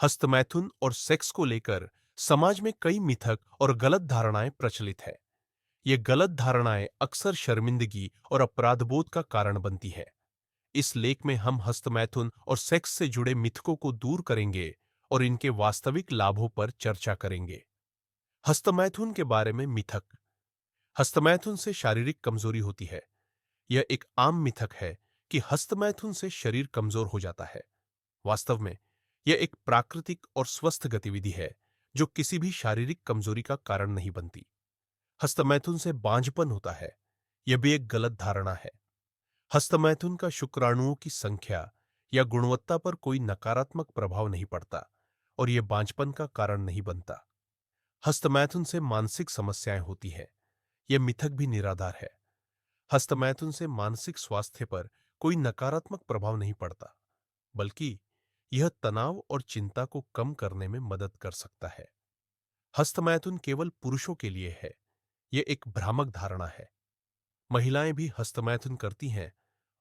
हस्तमैथुन और सेक्स को लेकर समाज में कई मिथक और गलत धारणाएं प्रचलित है। ये गलत धारणाएं अक्सर शर्मिंदगी और अपराधबोध का कारण बनती है। इस लेख में हम हस्तमैथुन और सेक्स से जुड़े मिथकों को दूर करेंगे और इनके वास्तविक लाभों पर चर्चा करेंगे। हस्तमैथुन के बारे में मिथक। हस्तमैथुन से शारीरिक कमजोरी होती है। यह एक आम मिथक है कि हस्तमैथुन से शरीर कमजोर हो जाता है। वास्तव में यह एक प्राकृतिक और स्वस्थ गतिविधि है जो किसी भी शारीरिक कमजोरी का कारण नहीं बनती। हस्तमैथुन से बांझपन होता है, यह भी एक गलत धारणा है। हस्तमैथुन का शुक्राणुओं की संख्या या गुणवत्ता पर कोई नकारात्मक प्रभाव नहीं पड़ता और यह बांझपन का कारण नहीं बनता। हस्तमैथुन से मानसिक समस्याएं होती है, यह मिथक भी निराधार है। हस्तमैथुन से मानसिक स्वास्थ्य पर कोई नकारात्मक प्रभाव नहीं पड़ता, बल्कि यह तनाव और चिंता को कम करने में मदद कर सकता है। हस्तमैथुन केवल पुरुषों के लिए है, यह एक भ्रामक धारणा है। महिलाएं भी हस्तमैथुन करती हैं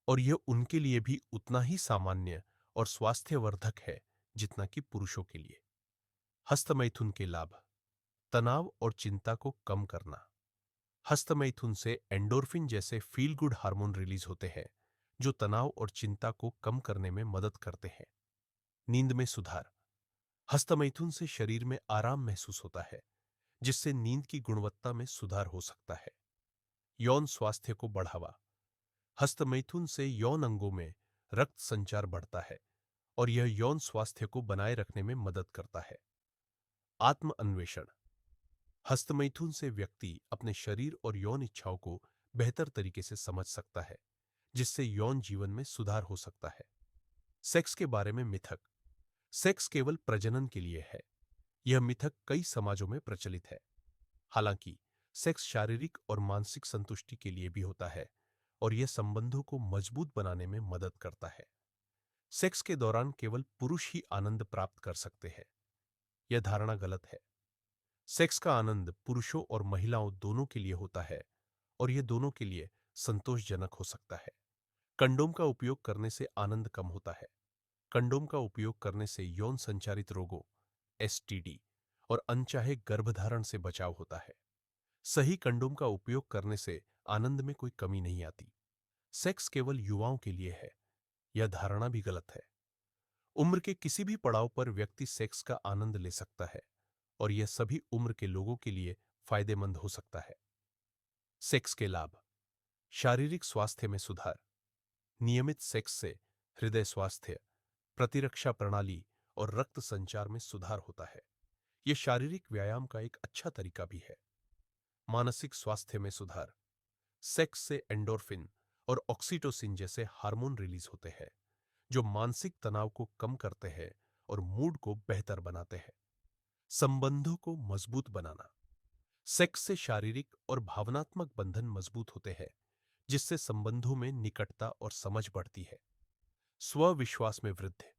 और यह उनके लिए भी उतना ही सामान्य और स्वास्थ्यवर्धक है जितना कि पुरुषों के लिए। हस्तमैथुन के लाभ। तनाव और चिंता को कम करना। हस्तमैथुन से एंडोर्फिन जैसे फील गुड हार्मोन रिलीज होते हैं जो तनाव और चिंता को कम करने में मदद करते हैं। नींद में सुधार। हस्तमैथुन से शरीर में आराम महसूस होता है जिससे नींद की गुणवत्ता में सुधार हो सकता है। यौन स्वास्थ्य को बढ़ावा। हस्तमैथुन से यौन अंगों में रक्त संचार बढ़ता है और यह यौन स्वास्थ्य को बनाए रखने में मदद करता है। आत्म अन्वेषण। हस्तमैथुन से व्यक्ति अपने शरीर और यौन इच्छाओं को बेहतर तरीके से समझ सकता है जिससे यौन जीवन में सुधार हो सकता है। सेक्स के बारे में मिथक। सेक्स केवल प्रजनन के लिए है, यह मिथक कई समाजों में प्रचलित है। हालांकि सेक्स शारीरिक और मानसिक संतुष्टि के लिए भी होता है और यह संबंधों को मजबूत बनाने में मदद करता है। सेक्स के दौरान केवल पुरुष ही आनंद प्राप्त कर सकते हैं, यह धारणा गलत है। सेक्स का आनंद पुरुषों और महिलाओं दोनों के लिए होता है और यह दोनों के लिए संतोषजनक हो सकता है। कंडोम का उपयोग करने से आनंद कम होता है। कंडोम का उपयोग करने से यौन संचारित रोगों एसटीडी और अनचाहे गर्भधारण से बचाव होता है। सही कंडोम का उपयोग करने से आनंद में कोई कमी नहीं आती। सेक्स केवल युवाओं के लिए है, यह धारणा भी गलत है। उम्र के किसी भी पड़ाव पर व्यक्ति सेक्स का आनंद ले सकता है और यह सभी उम्र के लोगों के लिए फायदेमंद हो सकता है। सेक्स के लाभ। शारीरिक स्वास्थ्य में सुधार। नियमित सेक्स से हृदय स्वास्थ्य, प्रतिरक्षा प्रणाली और रक्त संचार में सुधार होता है। यह शारीरिक व्यायाम का एक अच्छा तरीका भी है। मानसिक स्वास्थ्य में सुधार। सेक्स से एंडोर्फिन और ऑक्सीटोसिन जैसे हार्मोन रिलीज होते हैं जो मानसिक तनाव को कम करते हैं और मूड को बेहतर बनाते हैं। संबंधों को मजबूत बनाना। सेक्स से शारीरिक और भावनात्मक बंधन मजबूत होते हैं जिससे संबंधों में निकटता और समझ बढ़ती है। स्व-विश्वास में वृद्धि।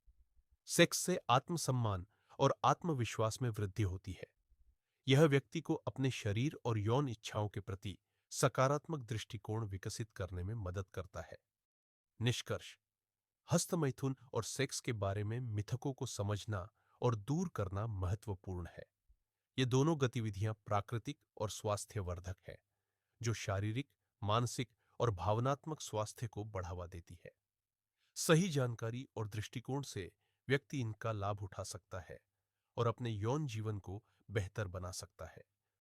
सेक्स से आत्मसम्मान और आत्मविश्वास में वृद्धि होती है। यह व्यक्ति को अपने शरीर और यौन इच्छाओं के प्रति सकारात्मक दृष्टिकोण विकसित करने में मदद करता है। निष्कर्ष। हस्तमैथुन और सेक्स के बारे में मिथकों को समझना और दूर करना महत्वपूर्ण है। ये दोनों गतिविधियां प्राकृतिक और स्वास्थ्यवर्धक है जो शारीरिक, मानसिक और भावनात्मक स्वास्थ्य को बढ़ावा देती है। सही जानकारी और दृष्टिकोण से व्यक्ति इनका लाभ उठा सकता है और अपने यौन जीवन को बेहतर बना सकता है।